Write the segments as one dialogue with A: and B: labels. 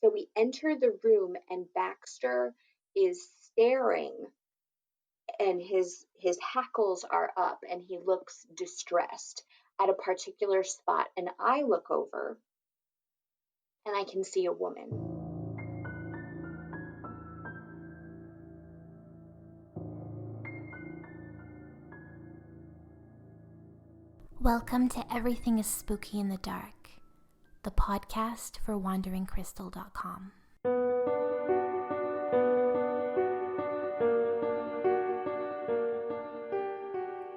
A: So we enter the room and Baxter is staring and his hackles are up and he looks distressed at a particular spot, and I look over and I can see a woman.
B: Welcome to Everything is Spooky in the Dark, the podcast for wanderingcrystal.com.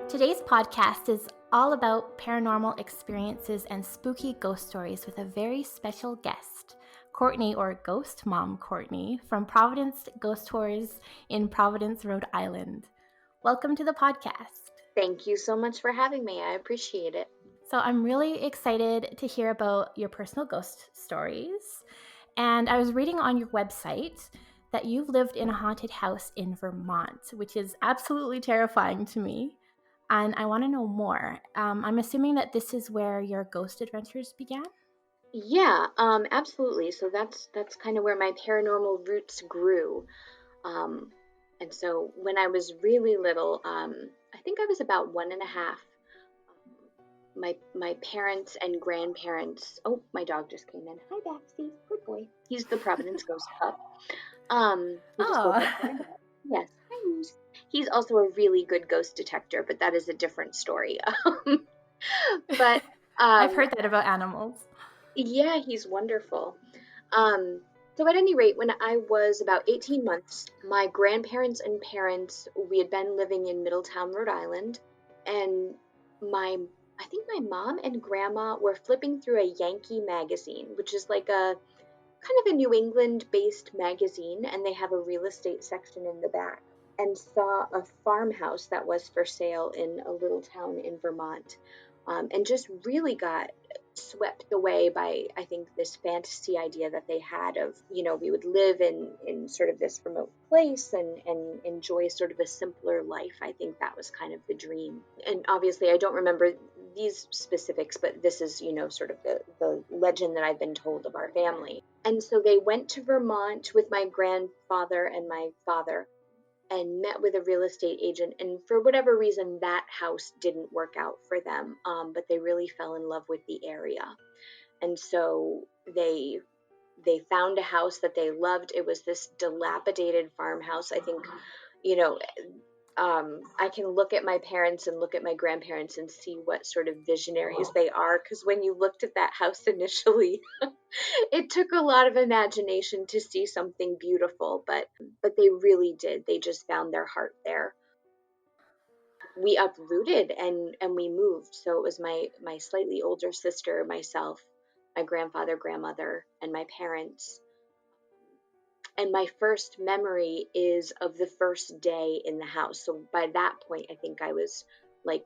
B: Today's podcast is all about paranormal experiences and spooky ghost stories with a very special guest, Courtney, or Ghost Mom Courtney, from Providence Ghost Tours in Providence, Rhode Island. Welcome to the podcast.
A: Thank you so much for having me. I appreciate it.
B: So I'm really excited to hear about your personal ghost stories. And I was reading on your website that you've lived in a haunted house in Vermont, which is absolutely terrifying to me. And I want to know more. I'm assuming that this is where your ghost adventures began?
A: Yeah, absolutely. So that's kind of where my paranormal roots grew. And so when I was really little, I think I was about 1.5. My parents and grandparents. Oh, my dog just came in. Hi, Baxter. Good boy. He's the Providence ghost pup. He just woke up. Yes. Hi. He's also a really good ghost detector, but that is a different story. But
B: I've heard that about animals.
A: Yeah, he's wonderful. So at any rate, when I was about 18 months, my grandparents and parents, we had been living in Middletown, Rhode Island, and I think my mom and grandma were flipping through a Yankee magazine, which is like a kind of a New England-based magazine, and they have a real estate section in the back, and saw a farmhouse that was for sale in a little town in Vermont, and just really got swept away by, I think, this fantasy idea that they had of, we would live in sort of this remote place and enjoy sort of a simpler life. I think that was kind of the dream. And obviously I don't remember these specifics, but this is, sort of the legend that I've been told of our family. And so they went to Vermont with my grandfather and my father and met with a real estate agent, and for whatever reason that house didn't work out for them, but they really fell in love with the area, and so they found a house that they loved. It was this dilapidated farmhouse. I think, I can look at my parents and look at my grandparents and see what sort of visionaries they are, because when you looked at that house initially, it took a lot of imagination to see something beautiful, but they really did. They just found their heart there. We uprooted and we moved. So it was my slightly older sister, myself, my grandfather, grandmother, and my parents. And my first memory is of the first day in the house. So by that point, I think I was like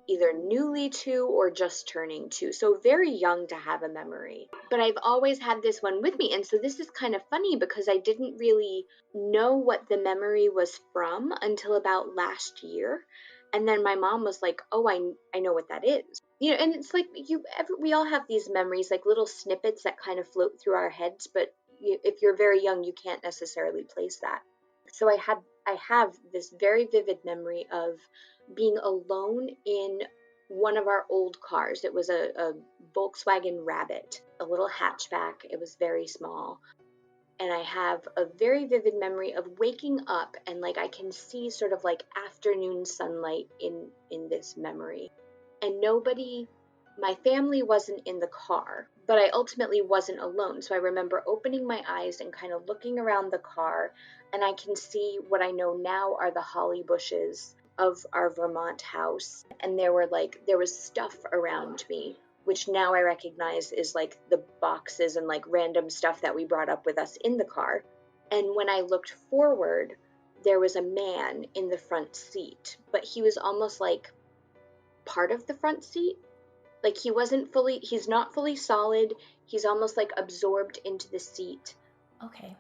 A: either newly 2 or just turning 2. So very young to have a memory. But I've always had this one with me. And so this is kind of funny because I didn't really know what the memory was from until about last year. And then my mom was like, oh, I know what that is. And it's like we all have these memories, like little snippets that kind of float through our heads, but if you're very young, you can't necessarily place that. So I have this very vivid memory of being alone in one of our old cars. It was a Volkswagen Rabbit, a little hatchback. It was very small. And I have a very vivid memory of waking up and like I can see sort of like afternoon sunlight in this memory. And my family wasn't in the car, but I ultimately wasn't alone. So I remember opening my eyes and kind of looking around the car, and I can see what I know now are the holly bushes of our Vermont house. And there was stuff around me, which now I recognize is like the boxes and like random stuff that we brought up with us in the car. And when I looked forward, there was a man in the front seat, but he was almost like part of the front seat. Like he's not fully solid. He's almost like absorbed into the seat.
B: Okay.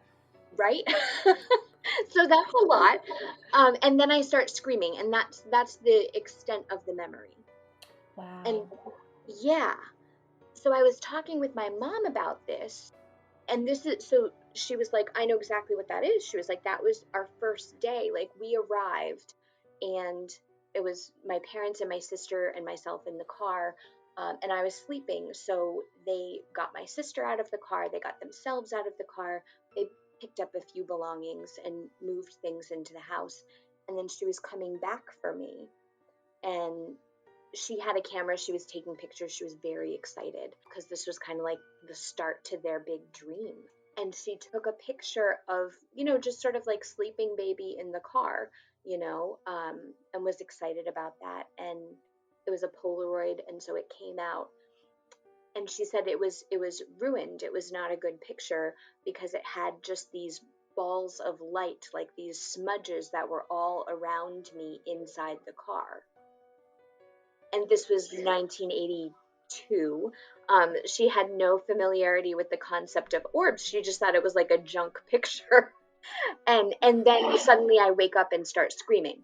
A: Right? So that's a lot. And then I start screaming, and that's the extent of the memory.
B: Wow.
A: And yeah. So I was talking with my mom about this, And this is, so she was like, I know exactly what that is. She was like, that was our first day. Like, we arrived, and it was my parents and my sister and myself in the car, and I was sleeping. So they got my sister out of the car, they got themselves out of the car, they picked up a few belongings and moved things into the house. And then she was coming back for me, and she had a camera, she was taking pictures, she was very excited because this was kind of like the start to their big dream. And she took a picture of, just sort of like sleeping baby in the car, and was excited about that. And it was a Polaroid, and so it came out. And she said it was ruined. It was not a good picture because it had just these balls of light, like these smudges that were all around me inside the car. And this was 1982. She had no familiarity with the concept of orbs. She just thought it was like a junk picture. And then suddenly I wake up and start screaming.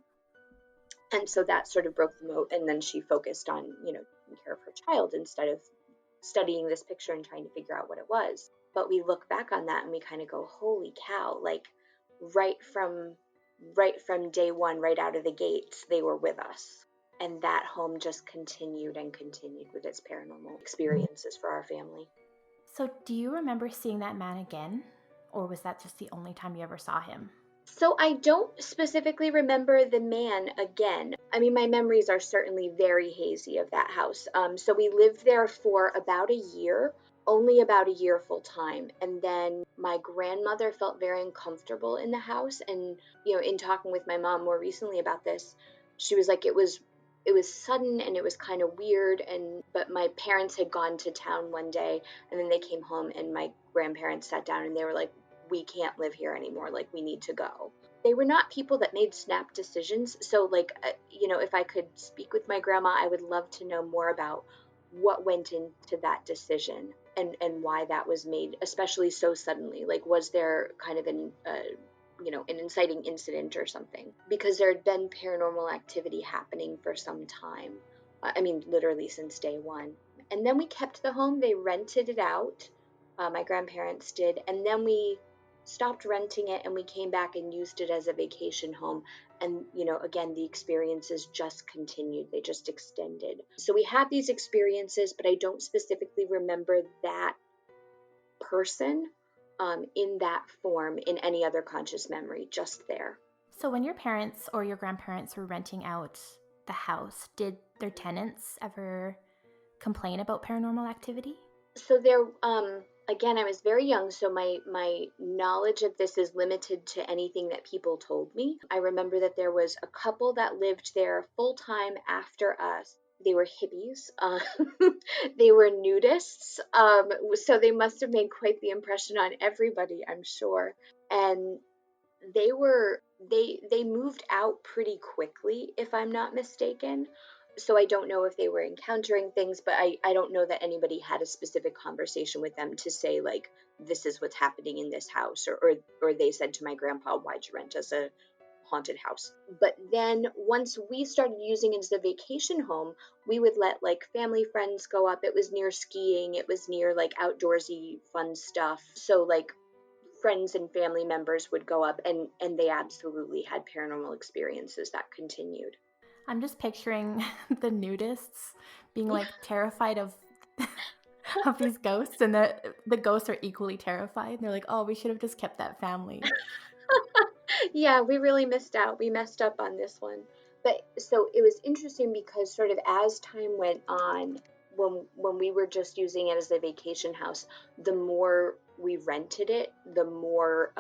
A: And so that sort of broke the moat. And then she focused on, taking care of her child instead of studying this picture and trying to figure out what it was. But we look back on that and we kind of go, holy cow, like right from day one, right out of the gates, they were with us. And that home just continued and continued with its paranormal experiences for our family.
B: So, do you remember seeing that man again? Or was that just the only time you ever saw him?
A: So I don't specifically remember the man again. I mean, my memories are certainly very hazy of that house. So we lived there for about a year, only about a year full time. And then my grandmother felt very uncomfortable in the house. And, in talking with my mom more recently about this, she was like, it was sudden and it was kind of weird. But my parents had gone to town one day, and then they came home, and my grandparents sat down and they were like, we can't live here anymore, like we need to go. They were not people that made snap decisions. So like, if I could speak with my grandma, I would love to know more about what went into that decision and why that was made, especially so suddenly. Like, was there kind of an inciting incident or something? Because there had been paranormal activity happening for some time. I mean, literally since day one. And then we kept the home. They rented it out. My grandparents did. And then we stopped renting it and we came back and used it as a vacation home. And, again, the experiences just continued. They just extended. So we had these experiences, but I don't specifically remember that person in that form in any other conscious memory, just there.
B: So, when your parents or your grandparents were renting out the house, did their tenants ever complain about paranormal activity?
A: So there, again, I was very young, so my knowledge of this is limited to anything that people told me. I remember that there was a couple that lived there full time after us. They were hippies. They were nudists. So they must have made quite the impression on everybody, I'm sure. And they moved out pretty quickly, if I'm not mistaken. So I don't know if they were encountering things, but I don't know that anybody had a specific conversation with them to say, like, this is what's happening in this house, or they said to my grandpa, why'd you rent us a haunted house? But then once we started using it as a vacation home, we would let like family friends go up. It was near skiing, it was near like outdoorsy fun stuff. So like friends and family members would go up, and they absolutely had paranormal experiences that continued.
B: I'm just picturing the nudists being like terrified of of these ghosts, and the ghosts are equally terrified. They're like, "Oh, we should have just kept that family."
A: Yeah, we really missed out. We messed up on this one. But so it was interesting because sort of as time went on, when we were just using it as a vacation house, the more we rented it, the more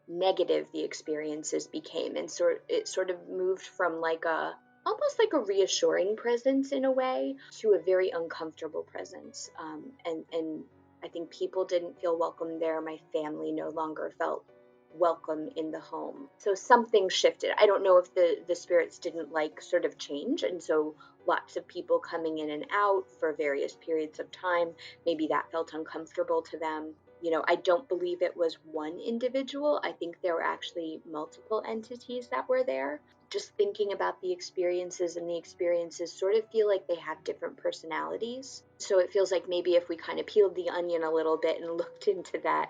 A: negative the experiences became, and it sort of moved from like a almost like a reassuring presence in a way to a very uncomfortable presence. And I think people didn't feel welcome there. My family no longer felt welcome in the home. So something shifted. I don't know if the spirits didn't like sort of change, and so lots of people coming in and out for various periods of time, maybe that felt uncomfortable to them. I don't believe it was one individual. I think there were actually multiple entities that were there. Just thinking about the experiences, and the experiences sort of feel like they have different personalities. So it feels like maybe if we kind of peeled the onion a little bit and looked into that,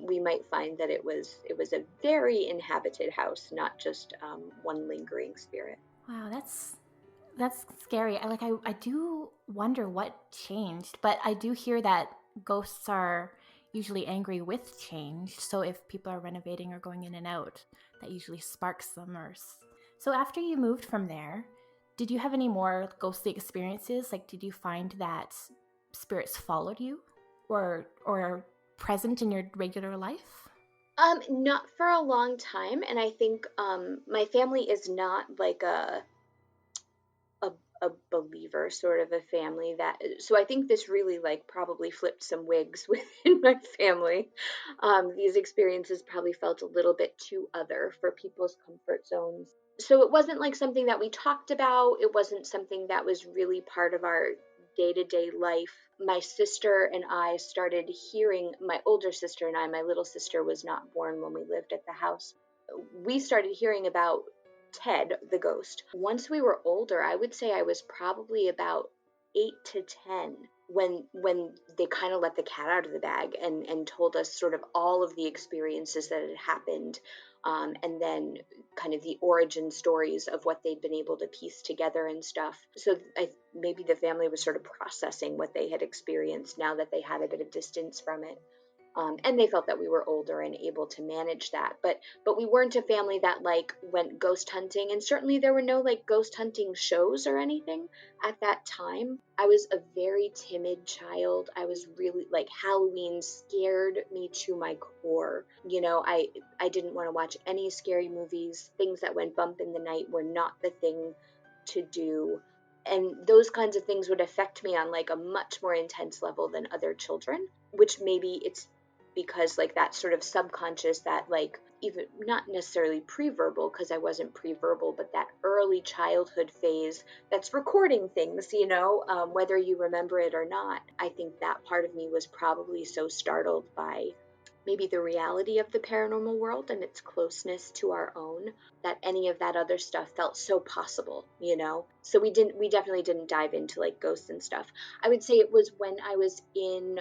A: we might find that it was a very inhabited house, not just one lingering spirit.
B: Wow, that's scary. I do wonder what changed, but I do hear that ghosts are usually angry with change. So if people are renovating or going in and out, that usually sparks them. So after you moved from there, did you have any more ghostly experiences? Like, did you find that spirits followed you, or present in your regular life?
A: Not for a long time, and I think my family is not like a a believer sort of a family. That so I think this really like probably flipped some wigs within my family. These experiences probably felt a little bit too other for people's comfort zones, so it wasn't like something that we talked about. It wasn't something that was really part of our day-to-day life. My sister and I started hearing, my older sister and I, my little sister was not born when we lived at the house, we started hearing about Ted the ghost. Once we were older, I would say I was probably about 8 to 10 when they kind of let the cat out of the bag and told us sort of all of the experiences that had happened, and then kind of the origin stories of what they'd been able to piece together and stuff. So maybe the family was sort of processing what they had experienced now that they had a bit of distance from it. And they felt that we were older and able to manage that, but we weren't a family that like went ghost hunting, and certainly there were no like ghost hunting shows or anything at that time. I was a very timid child. I was really like, Halloween scared me to my core. I didn't want to watch any scary movies. Things that went bump in the night were not the thing to do, and those kinds of things would affect me on like a much more intense level than other children, which maybe it's because like that sort of subconscious, that like even not necessarily pre-verbal, because I wasn't pre-verbal, but that early childhood phase that's recording things, whether you remember it or not. I think that part of me was probably so startled by maybe the reality of the paranormal world and its closeness to our own, that any of that other stuff felt so possible. So we definitely didn't dive into like ghosts and stuff. I would say it was when I was in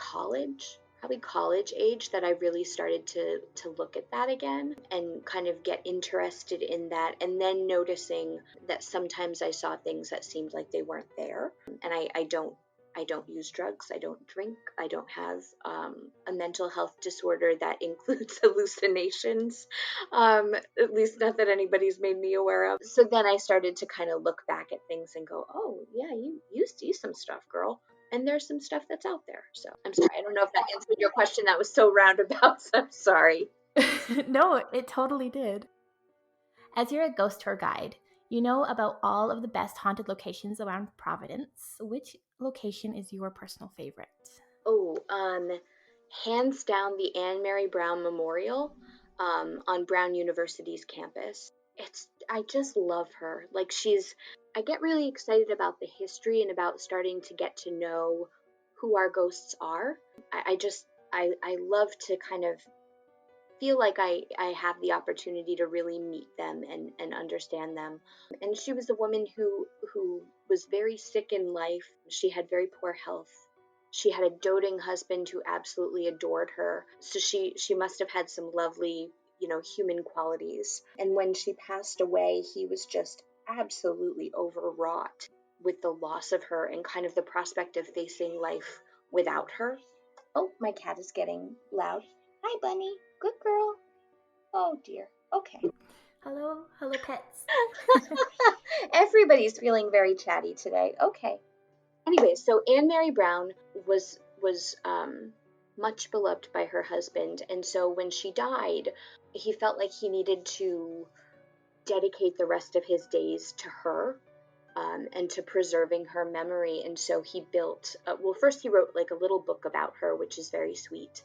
A: college, probably college age, that I really started to look at that again and kind of get interested in that, and then noticing that sometimes I saw things that seemed like they weren't there. And I don't use drugs, I don't drink, I don't have a mental health disorder that includes hallucinations, at least not that anybody's made me aware of. So then I started to kind of look back at things and go, oh yeah, you see some stuff, girl, and there's some stuff that's out there. So I'm sorry, I don't know if that answered your question. That was so roundabout, so I'm sorry.
B: No, it totally did. As you're a ghost tour guide, you know about all of the best haunted locations around Providence. Which location is your personal favorite?
A: Oh, hands down, the Anne Mary Brown Memorial, on Brown University's campus. I just love her. Like, I get really excited about the history and about starting to get to know who our ghosts are. I love to kind of feel like I have the opportunity to really meet them and understand them. And she was a woman who was very sick in life. She had very poor health. She had a doting husband who absolutely adored her. So she must have had some lovely, human qualities. And when she passed away, he was just absolutely overwrought with the loss of her and kind of the prospect of facing life without her. Oh, my cat is getting loud. Hi, Bunny. Good girl. Oh, dear. Okay.
B: Hello, pets.
A: Everybody's feeling very chatty today. Okay. Anyway, so Anne Mary Brown was much beloved by her husband, and so when she died, he felt like he needed to dedicate the rest of his days to her, and to preserving her memory. And so he built, first he wrote like a little book about her, which is very sweet.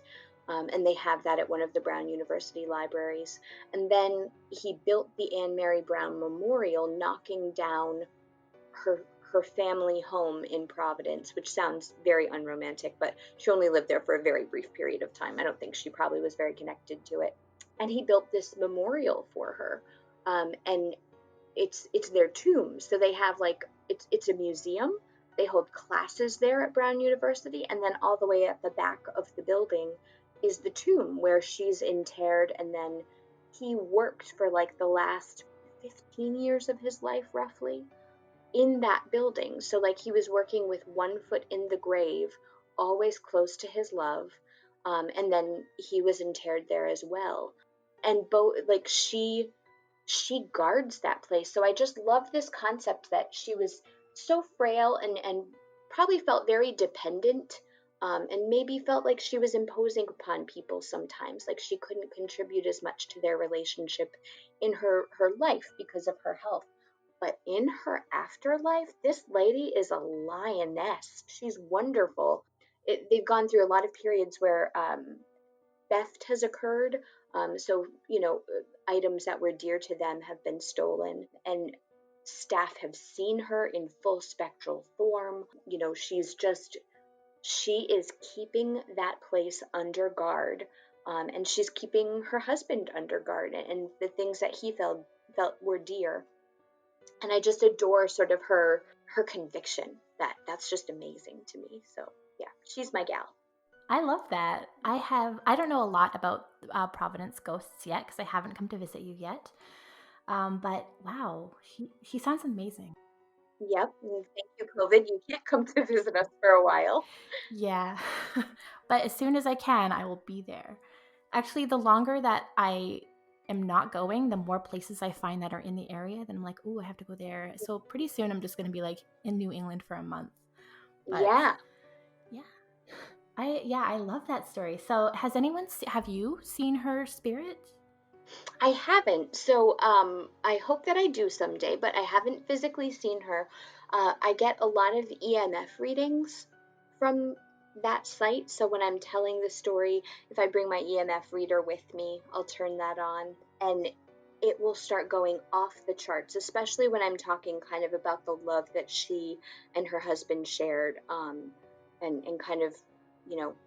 A: And they have that at one of the Brown University libraries. And then he built the Anne Mary Brown Memorial, knocking down her her family home in Providence, which sounds very unromantic, but she only lived there for a very brief period of time. I don't think she probably was very connected to it. And he built this memorial for her, and it's their tomb. So they have like it's a museum. They hold classes there at Brown University, and then all the way at the back of the building is the tomb where she's interred. And then he worked for like the last 15 years of his life, roughly, in that building. So like he was working with one foot in the grave, always close to his love. And then he was interred there as well. And both like she guards that place. So I just love this concept that she was so frail and probably felt very dependent, and maybe felt like she was imposing upon people sometimes, like she couldn't contribute as much to their relationship in her life because of her health. But in her afterlife, this lady is a lioness. She's wonderful. They've gone through a lot of periods where theft has occurred. So, items that were dear to them have been stolen, and staff have seen her in full spectral form. She is keeping that place under guard, and she's keeping her husband under guard, and the things that he felt were dear. And I just adore sort of her conviction. That's just amazing to me. So yeah, she's my gal.
B: I love that. I don't know a lot about Providence ghosts yet because I haven't come to visit you yet. But wow, she sounds amazing.
A: Yep. And thank you, COVID. You can't come to visit us for a while.
B: Yeah. But as soon as I can, I will be there. Actually, the longer that I am not going, the more places I find that are in the area. Then I'm like, ooh, I have to go there. So pretty soon I'm just going to be like in New England for a month. But
A: Yeah.
B: yeah. I love that story. So have you seen her spirit?
A: I haven't. So I hope that I do someday, but I haven't physically seen her. I get a lot of EMF readings from that site. So when I'm telling the story, if I bring my EMF reader with me, I'll turn that on, and it will start going off the charts, especially when I'm talking kind of about the love that she and her husband shared, and kind of,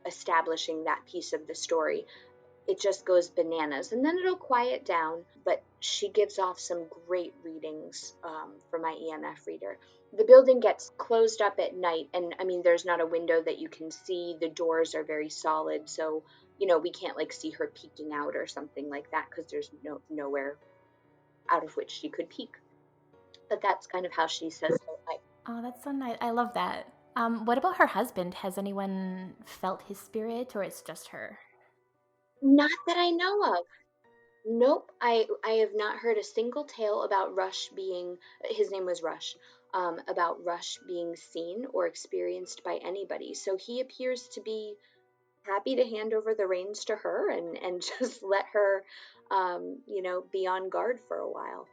A: establishing that piece of the story. It just goes bananas, and then it'll quiet down. But she gives off some great readings, for my EMF reader. The building gets closed up at night, and I mean, there's not a window that you can see. The doors are very solid, so we can't like see her peeking out or something like that, because there's nowhere out of which she could peek. But that's kind of how she says hi.
B: Oh, that's so nice. I love that. What about her husband? Has anyone felt his spirit, or it's just her?
A: Not that I know of. Nope, I have not heard a single tale about Rush being, his name was Rush, about Rush being seen or experienced by anybody. So he appears to be happy to hand over the reins to her, and just let her, be on guard for a while.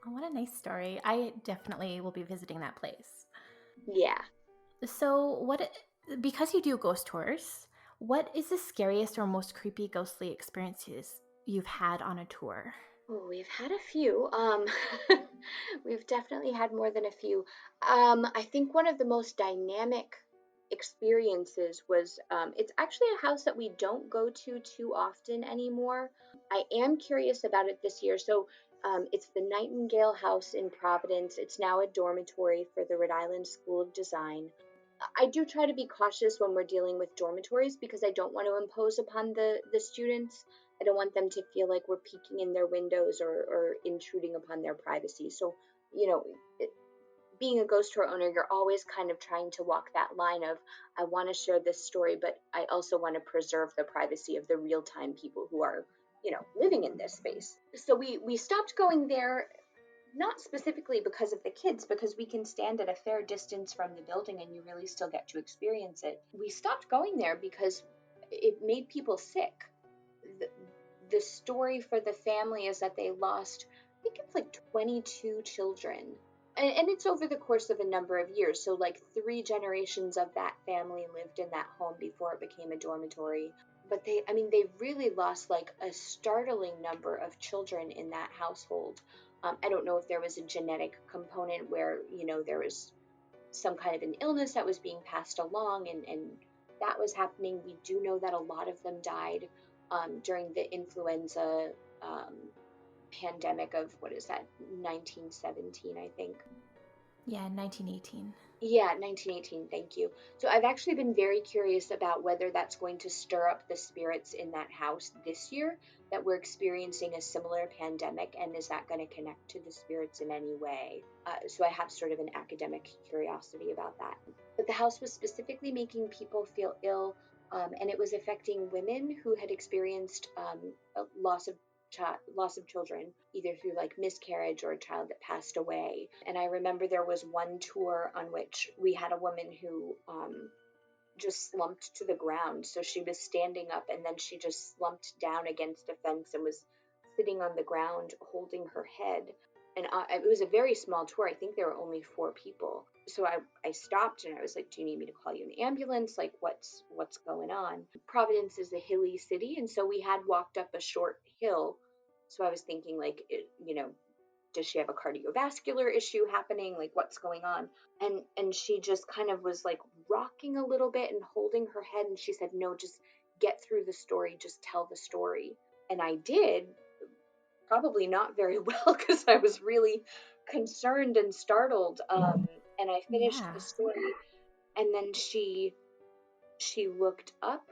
B: Oh, what a nice story. I definitely will be visiting that place.
A: Yeah.
B: So, because you do ghost tours, what is the scariest or most creepy ghostly experiences you've had on a tour?
A: Oh, we've had a few. We've definitely had more than a few. I think one of the most dynamic experiences was, it's actually a house that we don't go to too often anymore. I am curious about it this year. So, it's the Nightingale House in Providence. It's now a dormitory for the Rhode Island School of Design. I do try to be cautious when we're dealing with dormitories, because I don't want to impose upon the students. I don't want them to feel like we're peeking in their windows, or intruding upon their privacy. So, you know, being a ghost tour owner, you're always kind of trying to walk that line of, I want to share this story, but I also want to preserve the privacy of the real time people who are, living in this space. So we stopped going there, not specifically because of the kids, because we can stand at a fair distance from the building and you really still get to experience it. We stopped going there because it made people sick. The story for the family is that they lost, I think it's like 22 children. And it's over the course of a number of years. So, like, 3 generations of that family lived in that home before it became a dormitory. But they really lost like a startling number of children in that household. I don't know if there was a genetic component where, there was some kind of an illness that was being passed along, and that was happening. We do know that a lot of them died during the influenza um, pandemic of, what is that, 1917, I think.
B: Yeah, 1918.
A: Yeah, 1918, thank you. So I've actually been very curious about whether that's going to stir up the spirits in that house this year, that we're experiencing a similar pandemic, and is that going to connect to the spirits in any way? So I have sort of an academic curiosity about that. But the house was specifically making people feel ill, and it was affecting women who had experienced a loss of children, either through like miscarriage or a child that passed away. And I remember there was one tour on which we had a woman who just slumped to the ground. So she was standing up, and then she just slumped down against a fence and was sitting on the ground holding her head. And it was a very small tour. I think there were only 4 people. So I stopped and I was like, do you need me to call you an ambulance? Like, what's going on? Providence is a hilly city, and so we had walked up a short hill. So I was thinking, like, does she have a cardiovascular issue happening? Like, what's going on? And she just kind of was like rocking a little bit and holding her head, and she said, no, just get through the story, just tell the story. And I did, probably not very well, because I was really concerned and startled. And I finished
B: Yeah.
A: the story, and then she looked up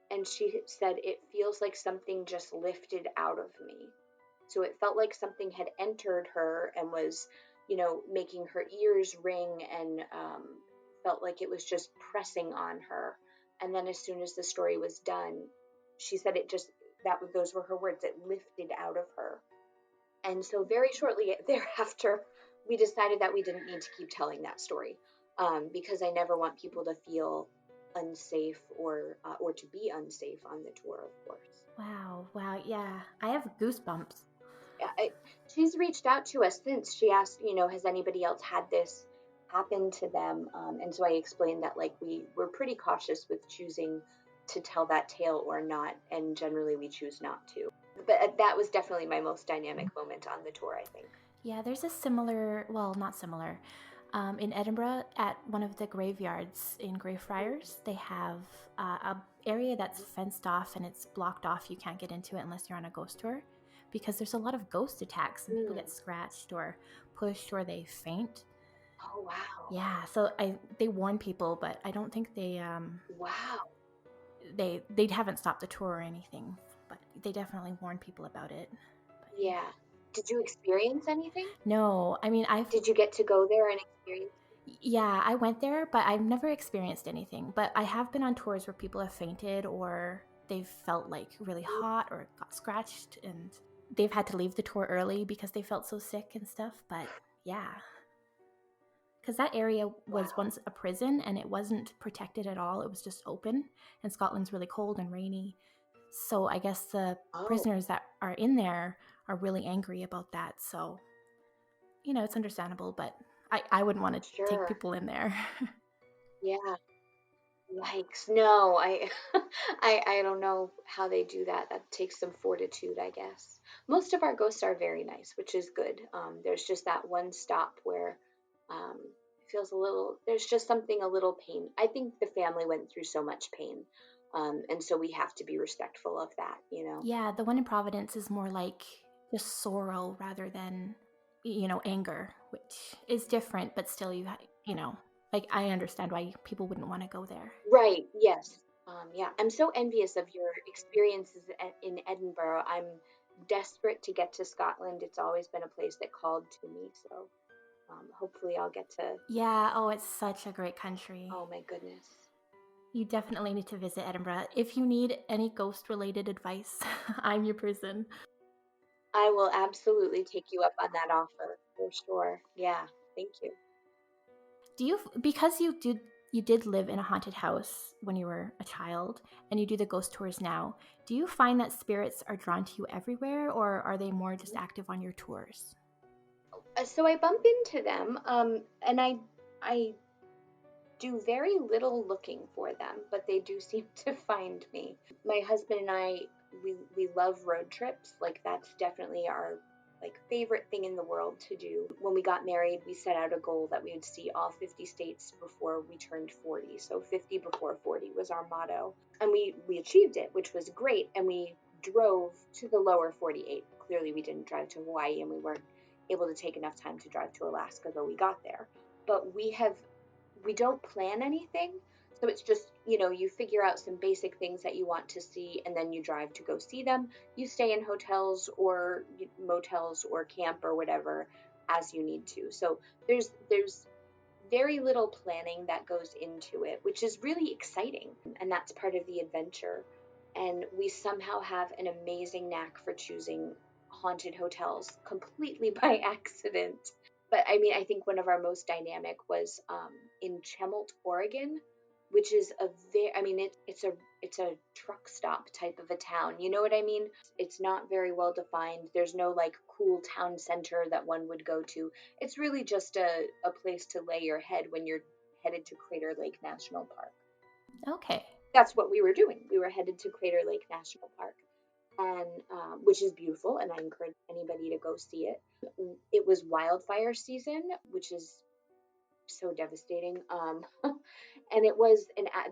A: and she said, it feels like something just lifted out of me. So it felt like something had entered her and was, making her ears ring, and felt like it was just pressing on her. And then as soon as the story was done, she said those were her words, it lifted out of her. And so very shortly thereafter, we decided that we didn't need to keep telling that story, because I never want people to feel unsafe or to be unsafe on the tour, of course.
B: Wow, yeah. I have goosebumps.
A: She's reached out to us since. She asked, has anybody else had this happen to them? And so I explained that, like, we're pretty cautious with choosing to tell that tale or not, and generally we choose not to. But that was definitely my most dynamic moment on the tour, I think.
B: Yeah, there's a similar, well, not similar. In Edinburgh, at one of the graveyards in Greyfriars, they have a area that's fenced off and it's blocked off. You can't get into it unless you're on a ghost tour, because there's a lot of ghost attacks and people get scratched or pushed or they faint.
A: Oh, wow.
B: Yeah, so they warn people, but I don't think they
A: Wow.
B: they haven't stopped the tour or anything, but they definitely warn people about it. But,
A: Yeah. Did you experience anything?
B: no, I mean
A: Did you get to go there and experience?
B: yeah, I went there, but I've never experienced anything. But I have been on tours where people have fainted or they've felt like really hot or got scratched, and they've had to leave the tour early because they felt so sick and stuff. But yeah, because that area was once a prison and it wasn't protected at all. It was just open, and Scotland's really cold and rainy. So I guess the prisoners that are in there are really angry about that. So, it's understandable, but I wouldn't want to take people in there.
A: Yeah. Yikes. No, I don't know how they do that. That takes some fortitude, I guess. Most of our ghosts are very nice, which is good. There's just that one stop where it feels there's just something a little pain. I think the family went through so much pain. And so we have to be respectful of that.
B: Yeah, the one in Providence is more like just sorrow rather than, anger, which is different, but still like I understand why people wouldn't want to go there.
A: Right. Yes. Yeah. I'm so envious of your experiences in Edinburgh. I'm desperate to get to Scotland. It's always been a place that called to me. So hopefully I'll get to.
B: Yeah. Oh, it's such a great country.
A: Oh my goodness.
B: You definitely need to visit Edinburgh. If you need any ghost-related advice, I'm your person.
A: I will absolutely take you up on that offer for sure. Yeah. Thank you.
B: Because you did live in a haunted house when you were a child and you do the ghost tours now, do you find that spirits are drawn to you everywhere, or are they more just active on your tours?
A: So I bump into them, and I do very little looking for them, but they do seem to find me. My husband and I, we love road trips. Like, that's definitely favorite thing in the world to do. When we got married, we set out a goal that we would see all 50 states before we turned 40. So 50 before 40 was our motto. And we achieved it, which was great. And we drove to the lower 48. Clearly we didn't drive to Hawaii, and we weren't able to take enough time to drive to Alaska, though we got there. But we don't plan anything. So it's just, you figure out some basic things that you want to see, and then you drive to go see them. You stay in hotels or motels or camp or whatever as you need to. So there's very little planning that goes into it, which is really exciting. And that's part of the adventure. And we somehow have an amazing knack for choosing haunted hotels completely by accident. But I think one of our most dynamic was in Chemult, Oregon, which is it's a truck stop type of a town. You know what I mean? It's not very well defined. There's no cool town center that one would go to. It's really just a place to lay your head when you're headed to Crater Lake National Park.
B: Okay.
A: That's what we were doing. We were headed to Crater Lake National Park, and which is beautiful, and I encourage anybody to go see it. It was wildfire season, which is so devastating. And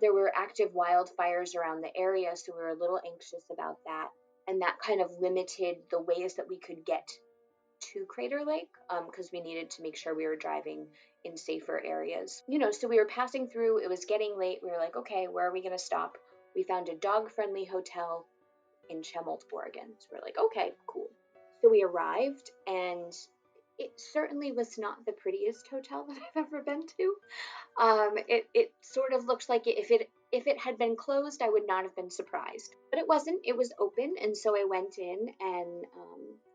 A: there were active wildfires around the area, so we were a little anxious about that, and that kind of limited the ways that we could get to Crater Lake, because we needed to make sure we were driving in safer areas. So we were passing through. It was getting late. We were like, okay, where are we going to stop? We found a dog-friendly hotel in Chemult, Oregon. So we're like, okay, cool. So we arrived, and it certainly was not the prettiest hotel that I've ever been to. It sort of looks like if it had been closed, I would not have been surprised. But it wasn't. It was open, and so I went in, and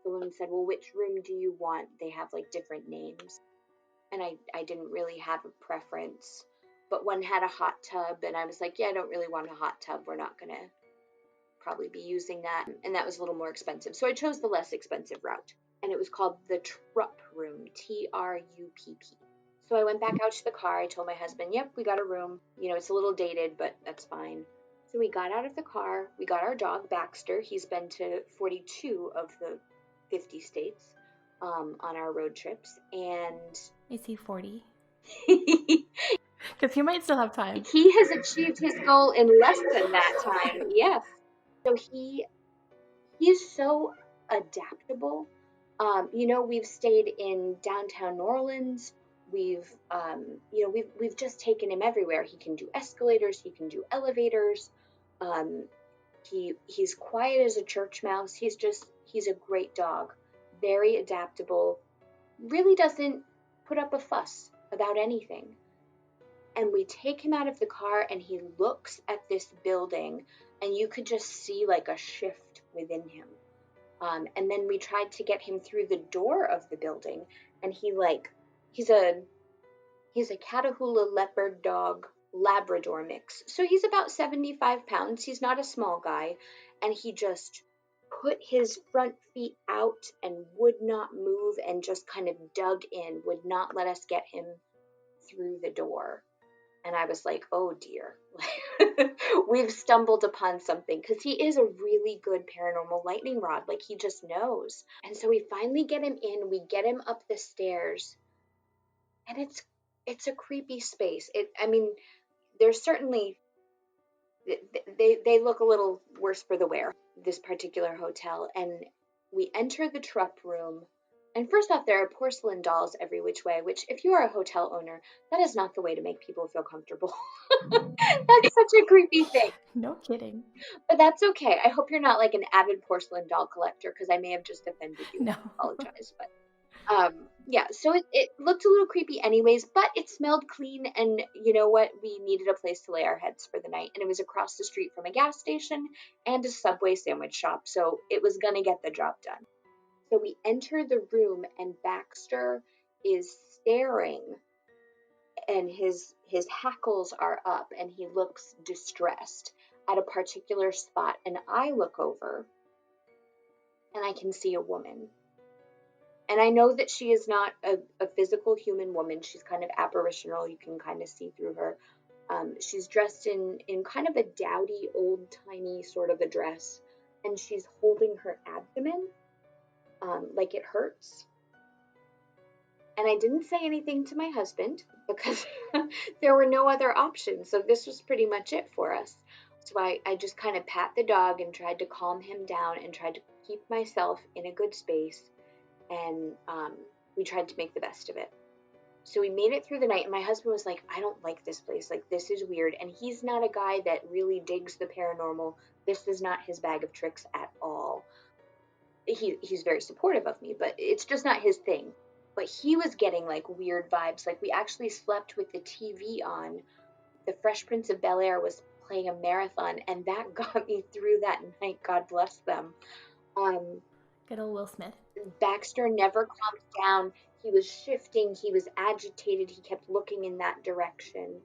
A: the woman said, well, which room do you want? They have different names. And I didn't really have a preference. But one had a hot tub, and I was like, yeah, I don't really want a hot tub. We're not going to probably be using that. And that was a little more expensive. So I chose the less expensive route. And it was called the Trupp Room, Trupp. So I went back out to the car. I told my husband, yep, we got a room. It's a little dated, but that's fine. So we got out of the car. We got our dog, Baxter. He's been to 42 of the 50 states on our road trips. And
B: is he 40? Because he might still have time.
A: He has achieved his goal in less than that time. Yes. So he is so adaptable. We've stayed in downtown New Orleans. We've just taken him everywhere. He can do escalators. He can do elevators. He's quiet as a church mouse. He's a great dog. Very adaptable. Really doesn't put up a fuss about anything. And we take him out of the car, and he looks at this building, and you could just see a shift within him. And then we tried to get him through the door of the building, and he's a Catahoula leopard dog Labrador mix. So he's about 75 pounds. He's not a small guy, and he just put his front feet out and would not move, and just kind of dug in, would not let us get him through the door. And I was like, oh dear, we've stumbled upon something, because he is a really good paranormal lightning rod. He just knows. And so we finally get him in, we get him up the stairs, and it's a creepy space. There's certainly, they look a little worse for the wear, this particular hotel. And we enter the Trupp Room. And first off, there are porcelain dolls every which way, which, if you are a hotel owner, that is not the way to make people feel comfortable. That's such a creepy thing.
B: No kidding.
A: But that's okay. I hope you're not an avid porcelain doll collector, because I may have just offended you.
B: No.
A: I apologize. But yeah, so it looked a little creepy anyways, but it smelled clean, and you know what? We needed a place to lay our heads for the night, and it was across the street from a gas station and a Subway sandwich shop, so it was gonna get the job done. So we enter the room, and Baxter is staring, and his hackles are up, and he looks distressed at a particular spot. And I look over, and I can see a woman. And I know that she is not a physical human woman. She's kind of apparitional. You can kind of see through her. She's dressed in kind of a dowdy, old-timey sort of a dress, and she's holding her abdomen. like it hurts. And I didn't say anything to my husband because there were no other options. So this was pretty much it for us. So I just kind of pat the dog and tried to calm him down and tried to keep myself in a good space. And we tried to make the best of it. So we made it through the night, and my husband was like, I don't like this place. Like, this is weird. And he's not a guy that really digs the paranormal. This is not his bag of tricks at all. He's very supportive of me, but it's just not his thing. But he was getting like weird vibes. Like, we actually slept with the TV on. The Fresh Prince of Bel-Air was playing a marathon, and that got me through that night. God bless them.
B: Good old Will Smith.
A: Baxter never calmed down. He was shifting. He was agitated. He kept looking in that direction.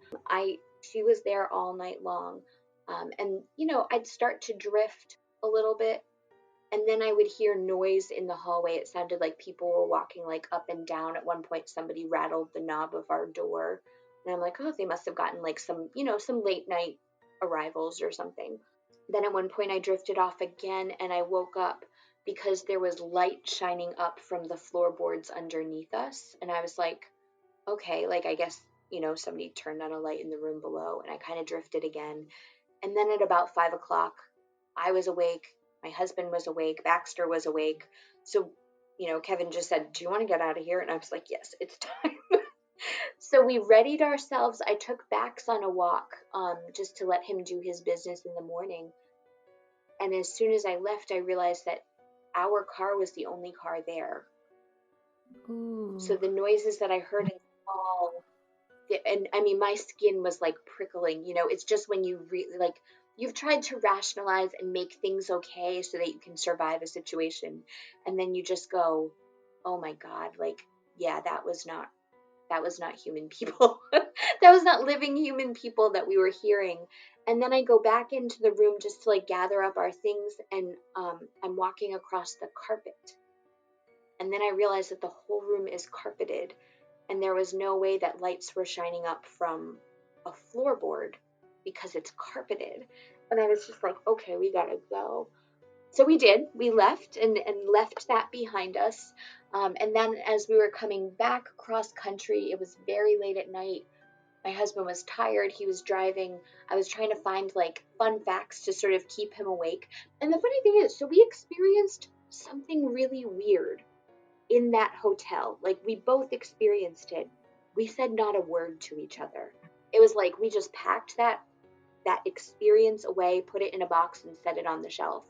A: She was there all night long. And, I'd start to drift a little bit. And then I would hear noise in the hallway. It sounded like people were walking like up and down. At one point, somebody rattled the knob of our door. And I'm like, oh, they must have gotten like some late night arrivals or something. Then at one point I drifted off again, and I woke up because there was light shining up from the floorboards underneath us. And I was like, okay, like I guess, somebody turned on a light in the room below, and I kind of drifted again. And then at about 5 o'clock, I was awake. My husband was awake. Baxter was awake. So, Kevin just said, do you want to get out of here? And I was like, yes, it's time. So we readied ourselves. I took Bax on a walk just to let him do his business in the morning. And as soon as I left, I realized that our car was the only car there.
B: Ooh.
A: So the noises that I heard in the hall, and I mean, my skin was like prickling. It's just when you you've tried to rationalize and make things okay so that you can survive a situation, and then you just go, oh my God, like, yeah, that was not human people. That was not living human people that we were hearing. And then I go back into the room just to like gather up our things, and I'm walking across the carpet. And then I realized that the whole room is carpeted, and there was no way that lights were shining up from a floorboard because it's carpeted. And I was just like, okay, we gotta go. So we did. We left and left that behind us. And then as we were coming back across country, it was very late at night. My husband was tired. He was driving. I was trying to find like fun facts to sort of keep him awake. And the funny thing is, so we experienced something really weird in that hotel. Like, we both experienced it. We said not a word to each other. It was like we just packed that experience away, put it in a box, and set it on the shelf.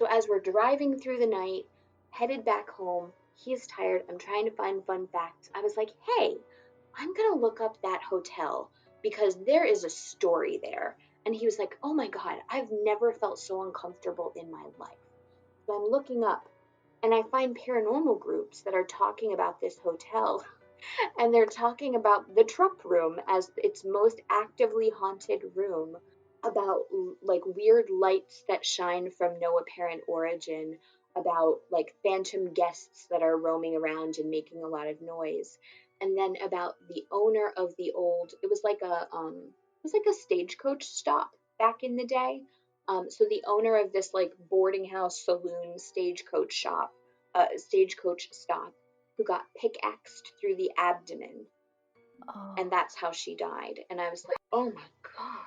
A: So as we're driving through the night, headed back home, he's tired. I'm trying to find fun facts. I was like, hey, I'm going to look up that hotel because there is a story there. And he was like, oh my God, I've never felt so uncomfortable in my life. So I'm looking up, and I find paranormal groups that are talking about this hotel. And they're talking about the Trupp Room as its most actively haunted room, about like weird lights that shine from no apparent origin, about like phantom guests that are roaming around and making a lot of noise, and then about the owner of the old. It was like a stagecoach stop back in the day. So the owner of this like boarding house saloon stagecoach stop, who got pickaxed through the abdomen.
B: Oh.
A: And that's how she died. And I was like, oh my God.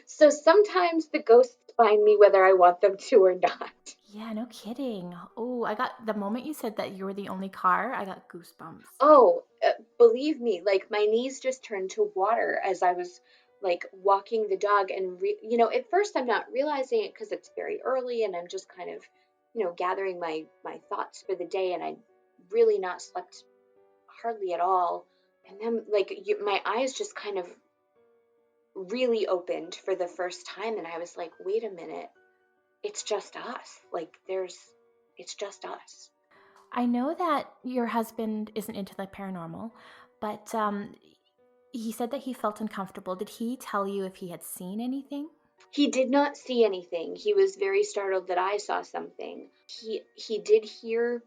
A: So sometimes the ghosts find me whether I want them to or not.
B: Yeah, no kidding. Oh, the moment you said that you were the only car, I got goosebumps.
A: Oh, believe me, like my knees just turned to water as I was like walking the dog. And, at first I'm not realizing it because it's very early and I'm just kind of, gathering my thoughts for the day. And I really not slept hardly at all. And then like my eyes just kind of really opened for the first time, and I was like, wait a minute, it's just us. Like it's just us.
B: I know that your husband isn't into the paranormal, but he said that he felt uncomfortable. Did he tell you if he had seen anything?
A: He did not see anything. He was very startled that I saw something. He did hear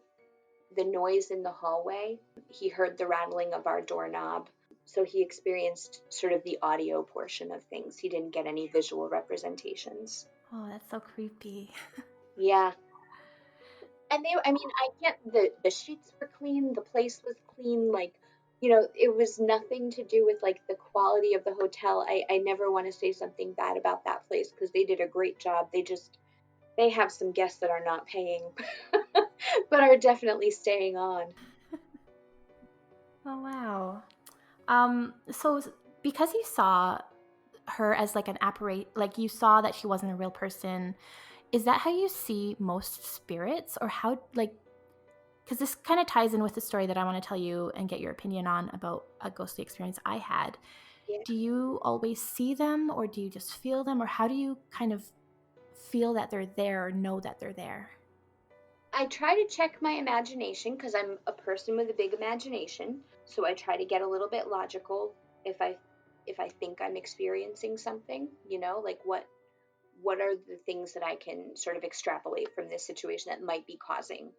A: the noise in the hallway. He heard the rattling of our doorknob. So he experienced sort of the audio portion of things. He didn't get any visual representations.
B: Oh, that's so creepy.
A: Yeah. And I mean, I get the sheets were clean, the place was clean, like, it was nothing to do with like the quality of the hotel. I never want to say something bad about that place because they did a great job. They have some guests that are not paying, but are definitely staying on.
B: Oh, wow. So because you saw her as like an apparate, like you saw that she wasn't a real person, is that how you see most spirits, or how, like, because this kind of ties in with the story that I want to tell you and get your opinion on about a ghostly experience I had.
A: Yeah.
B: Do you always see them, or do you just feel them, or how do you kind of feel that they're there or know that they're there?
A: I try to check my imagination because I'm a person with a big imagination. So I try to get a little bit logical if I think I'm experiencing something, like what are the things that I can sort of extrapolate from this situation that might be causing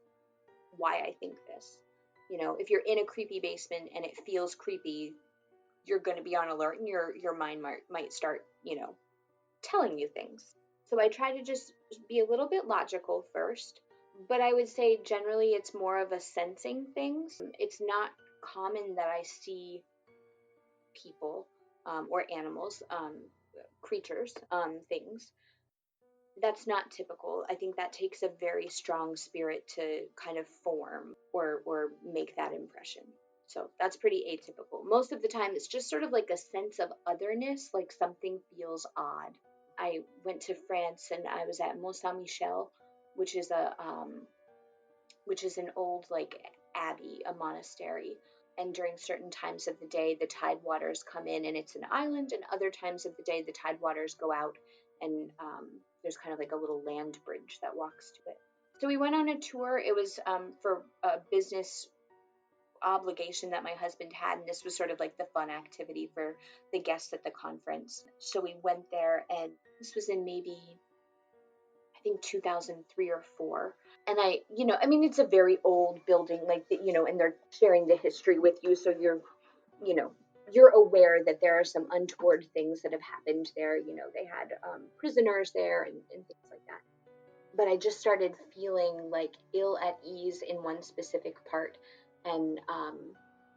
A: why I think this. If you're in a creepy basement and it feels creepy, you're going to be on alert and your mind might start, telling you things. So I try to just be a little bit logical first, but I would say generally it's more of a sensing things. It's not common that I see people or animals, creatures, things. That's not typical. I think that takes a very strong spirit to kind of form or make that impression. So that's pretty atypical. Most of the time it's just sort of like a sense of otherness, like something feels odd. I went to France and I was at Mont Saint Michel, which is an old like abbey, a monastery. And during certain times of the day, the tide waters come in and it's an island, and other times of the day, the tide waters go out and there's kind of like a little land bridge that walks to it. So we went on a tour. It was for a business obligation that my husband had, and this was sort of like the fun activity for the guests at the conference. So we went there, and this was in maybe I think 2003 or 4. And I mean, it's a very old building, like, and they're sharing the history with you. So you know, you're aware that there are some untoward things that have happened there. They had prisoners there and things like that. But I just started feeling like ill at ease in one specific part. And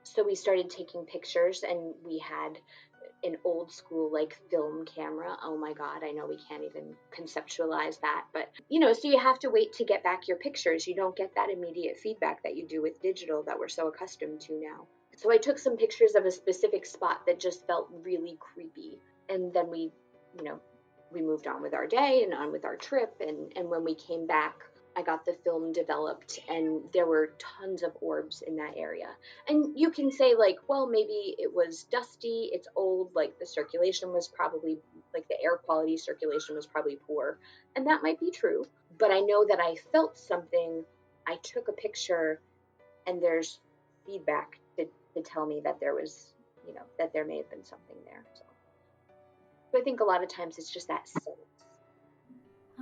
A: so we started taking pictures, and we had an old school like film camera. Oh my god, I know we can't even conceptualize that, but so you have to wait to get back your pictures. You don't get that immediate feedback that you do with digital that we're so accustomed to now. So I took some pictures of a specific spot that just felt really creepy, and then you know we moved on with our day and on with our trip, and when we came back, I got the film developed, and there were tons of orbs in that area. And you can say, like, well, maybe it was dusty, it's old, like the circulation was probably, like the air quality circulation was probably poor. And that might be true. But I know that I felt something. I took a picture, and there's feedback to tell me that there was, that there may have been something there. So I think a lot of times it's just that sense.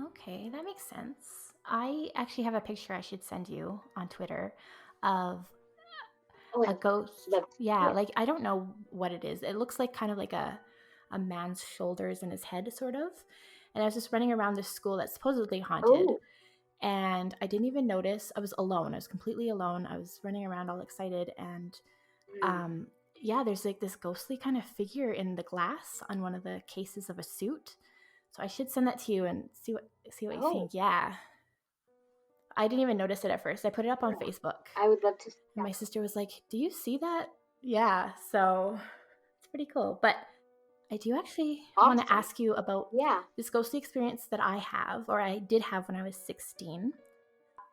B: Okay, that makes sense. I actually have a picture I should send you on Twitter of
A: Oh,
B: a
A: I'd
B: ghost.
A: love to see
B: Yeah,
A: it.
B: like I don't know what it is. It looks like kind of like a man's shoulders and his head, sort of. And I was just running around this school that's supposedly haunted,
A: Oh,
B: and I didn't even notice. I was alone. I was completely alone. I was running around all excited, and
A: hmm.
B: um, yeah, there's like this ghostly kind of figure in the glass on one of the cases of a suit. So I should send that to you and see what you
A: Oh,
B: think. Yeah, I didn't even notice it at first. I put it up on
A: yeah.
B: Facebook,
A: I would love to see
B: and
A: that.
B: my sister was like, "Do you see that?" Yeah, so it's pretty cool. But I do actually want to
A: Awesome.
B: ask you about
A: Yeah.
B: this ghostly experience that I have, or I did have when I was 16.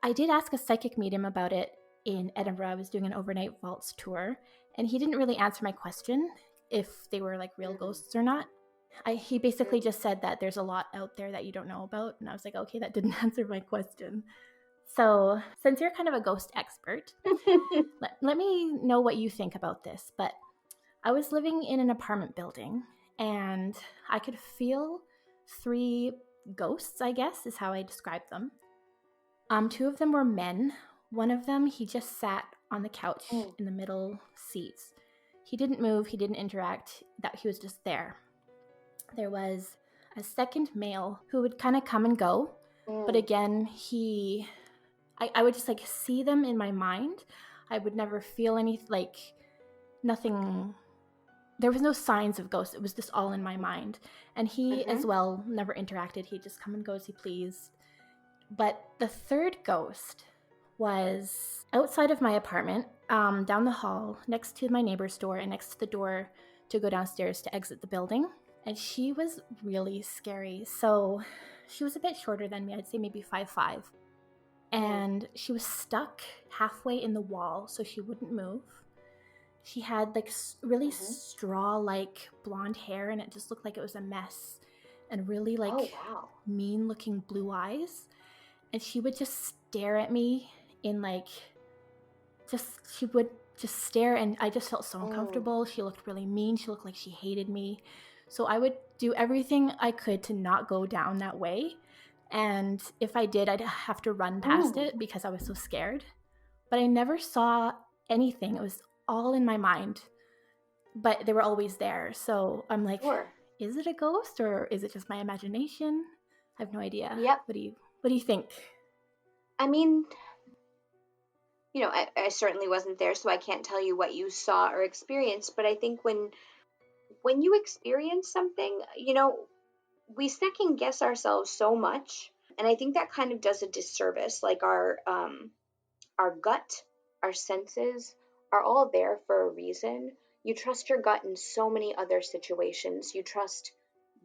B: I did ask a psychic medium about it in Edinburgh. I was doing an overnight vaults tour, and he didn't really answer my question if they were like real
A: Mm,
B: ghosts or not. He basically
A: mm.
B: just said that there's a lot out there that you don't know about, and I was like, okay, that didn't answer my question. So, since you're kind of a ghost expert, let me know what you think about this. But I was living in an apartment building, and I could feel three ghosts, I guess, is how I describe them. Two of them were men. One of them, he just sat on the couch
A: Mm,
B: in the middle seats. He didn't move, he didn't interact, that he was just there. There was a second male who would kind of come and go. But again, I would just like see them in my mind. I would never feel any, like, nothing. There was no signs of ghosts. It was just all in my mind. And he as well never interacted. He'd just come and go as he pleased. But the third ghost was outside of my apartment, down the hall, next to my neighbor's door and next to the door to go downstairs to exit the building. And she was really scary. So she was a bit shorter than me. I'd say maybe 5'5". And she was stuck halfway in the wall, so she wouldn't move. She had like really straw-like blonde hair, and it just looked like it was a mess, and really like mean-looking blue eyes. And she would just stare at me in like, she would just stare, and I just felt so uncomfortable. She looked really mean. She looked like she hated me. So I would do everything I could to not go down that way. And if I did, I'd have to run past it because I was so scared. But I never saw anything. It was all in my mind. But they were always there. So I'm like, is it a ghost or is it just my imagination? I have no idea.
A: Yep.
B: What do you think?
A: I mean, you know, I certainly wasn't there, so I can't tell you what you saw or experienced. But I think when you experience something, you know, we second guess ourselves so much, and I think that kind of does a disservice. Like our gut, our senses are all there for a reason. You trust your gut in so many other situations. You trust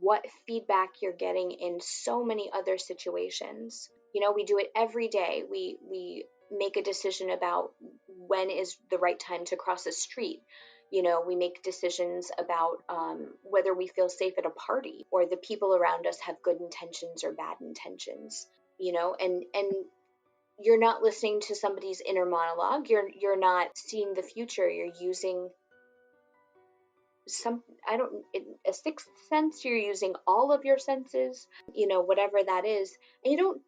A: what feedback you're getting in so many other situations. You know, we do it every day. We make a decision about when is the right time to cross a street. You know, we make decisions about whether we feel safe at a party or the people around us have good intentions or bad intentions. You know, and you're not listening to somebody's inner monologue. You're not seeing the future. You're using a sixth sense. You're using all of your senses, you know, whatever that is. And you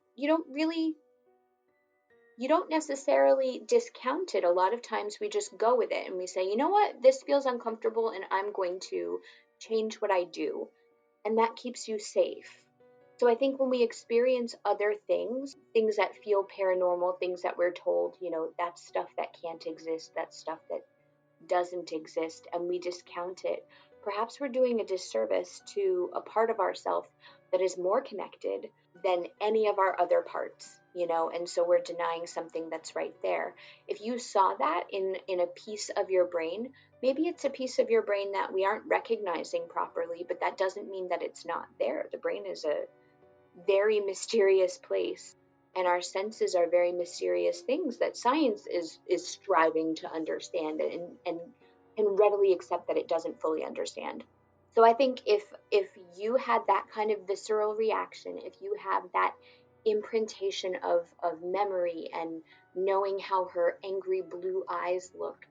A: don't necessarily discount it. A lot of times we just go with it and we say, you know what, this feels uncomfortable and I'm going to change what I do. And that keeps you safe. So I think when we experience other things that feel paranormal, things that we're told, you know, that's stuff that can't exist, that's stuff that doesn't exist, and we discount it, perhaps we're doing a disservice to a part of ourselves that is more connected than any of our other parts, you know, and so we're denying something that's right there. If you saw that in a piece of your brain, maybe it's a piece of your brain that we aren't recognizing properly, but that doesn't mean that it's not there. The brain is a very mysterious place, and our senses are very mysterious things that science is striving to understand and can readily accept that it doesn't fully understand. So I think if you had that kind of visceral reaction, if you have that imprintation of memory and knowing how her angry blue eyes look,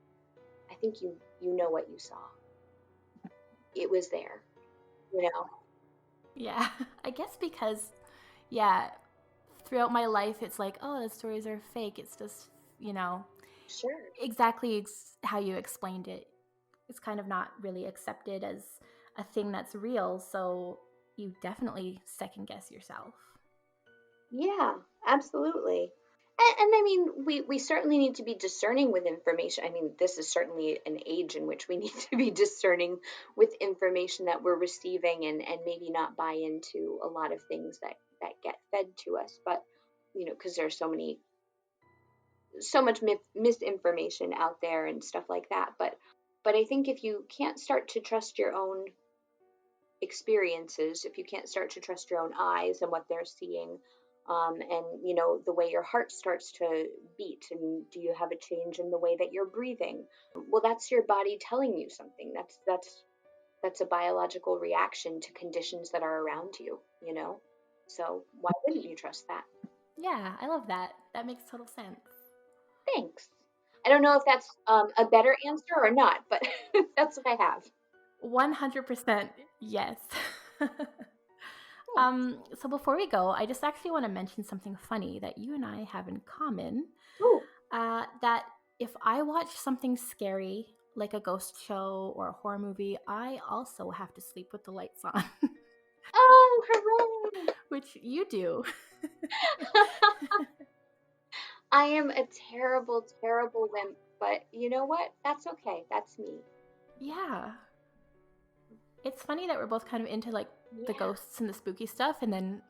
A: I think you know what you saw. It was there, you know.
B: Yeah, I guess because, yeah, throughout my life, it's like, oh, the stories are fake. It's just, you know,
A: Sure.
B: exactly how you explained it. It's kind of not really accepted as a thing that's real. So you definitely second guess yourself.
A: Yeah, absolutely. And I mean, we certainly need to be discerning with information. I mean, this is certainly an age in which we need to be discerning with information that we're receiving and maybe not buy into a lot of things that get fed to us. But, you know, because there's so much misinformation out there and stuff like that. But I think if you can't start to trust your own experiences, if you can't start to trust your own eyes and what they're seeing, and you know the way your heart starts to beat, and do you have a change in the way that you're breathing, well, that's your body telling you something. That's a biological reaction to conditions that are around you, you know. So why wouldn't you trust that?
B: Yeah, I love that. That makes total sense.
A: Thanks. I don't know if that's a better answer or not, but that's what I have.
B: 100% yes.
A: Thanks.
B: So before we go, I just actually want to mention something funny that you and I have in common.
A: Oh.
B: That if I watch something scary, like a ghost show or a horror movie, I also have to sleep with the lights on.
A: Oh, hooray!
B: which you do.
A: I am a terrible, terrible wimp, but you know what? That's okay. That's me.
B: Yeah. It's funny that we're both kind of into like the
A: Yeah.
B: ghosts and the spooky stuff, and then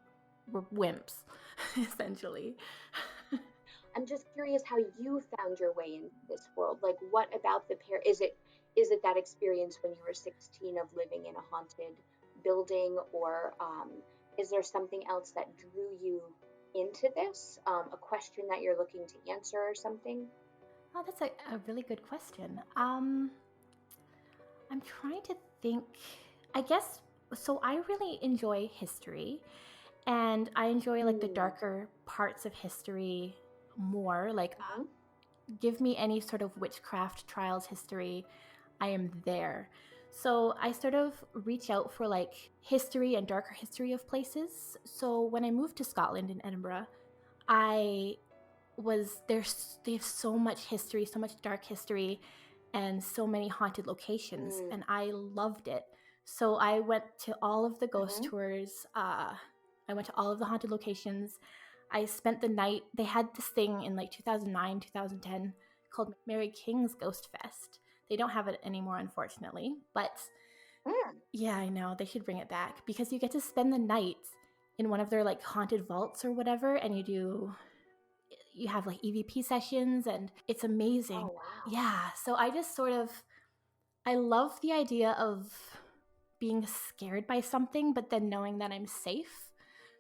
B: we're wimps, essentially.
A: I'm just curious how you found your way into this world. Like, what about the pair? Is it that experience when you were 16 of living in a haunted building, or is there something else that drew you into this? A question that you're looking to answer, or something?
B: Oh, that's a really good question. I'm trying to think. I guess so. I really enjoy history, and I enjoy like the
A: Hmm.
B: darker parts of history more. Like,
A: Uh-huh.
B: give me any sort of witchcraft trials history, I am there. So I sort of reach out for like history and darker history of places. So when I moved to Scotland in Edinburgh, I was there's they have so much history, so much dark history, and so many haunted locations,
A: Mm.
B: and I loved it. So I went to all of the ghost
A: Uh-huh.
B: tours. I went to all of the haunted locations. I spent the night. They had this thing in like 2009, 2010 called Mary King's Ghost Fest. They don't have it anymore, unfortunately. But
A: Mm.
B: yeah, I know they should bring it back because you get to spend the night in one of their like haunted vaults or whatever, and you have like EVP sessions and it's amazing.
A: Oh, wow.
B: Yeah, so I just sort of I love the idea of being scared by something but then knowing that I'm safe.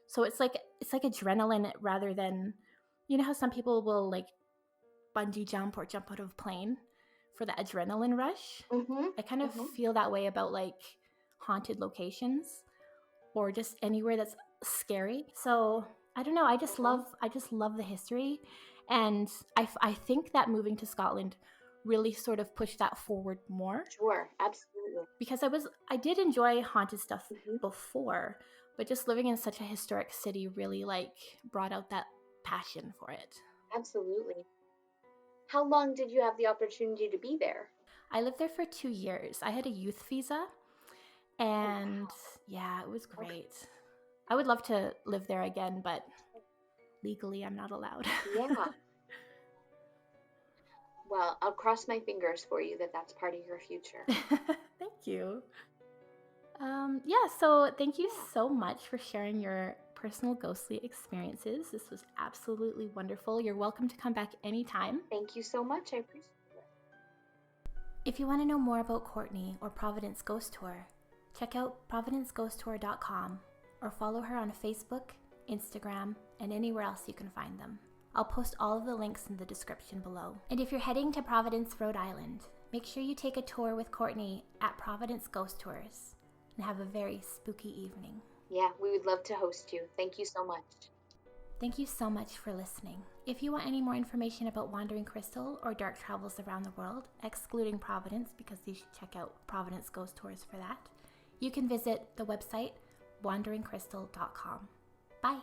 B: So it's like adrenaline rather than you know how some people will like bungee jump or jump out of a plane for the adrenaline rush?
A: Mm-hmm.
B: I kind of
A: Mm-hmm.
B: feel that way about like haunted locations or just anywhere that's scary. So I don't know.
A: Uh-huh.
B: I just love the history, and I think that moving to Scotland really sort of pushed that forward more
A: Sure. Absolutely.
B: because I did enjoy haunted stuff
A: Mm-hmm.
B: before, but just living in such a historic city really like brought out that passion for it.
A: Absolutely. How long did you have the opportunity to be there?
B: I lived there for 2 years. I had a youth visa,
A: Oh,
B: and
A: wow.
B: yeah, it was
A: Okay.
B: great. I would love to live there again, but legally I'm not allowed.
A: Yeah. Well, I'll cross my fingers for you that that's part of your future.
B: Thank you. Yeah, so thank you
A: Yeah.
B: so much for sharing your personal ghostly experiences. This was absolutely wonderful. You're welcome to come back anytime.
A: Thank you so much. I appreciate it.
B: If you want to know more about Courtney or Providence Ghost Tour, check out providenceghosttour.com or follow her on Facebook, Instagram, and anywhere else you can find them. I'll post all of the links in the description below. And if you're heading to Providence, Rhode Island, make sure you take a tour with Courtney at Providence Ghost Tours and have a very spooky evening.
A: Yeah, we would love to host you. Thank you so much.
B: Thank you so much for listening. If you want any more information about Wandering Crystal or dark travels around the world, excluding Providence, because you should check out Providence Ghost Tours for that, you can visit the website wanderingcrystal.com. Bye.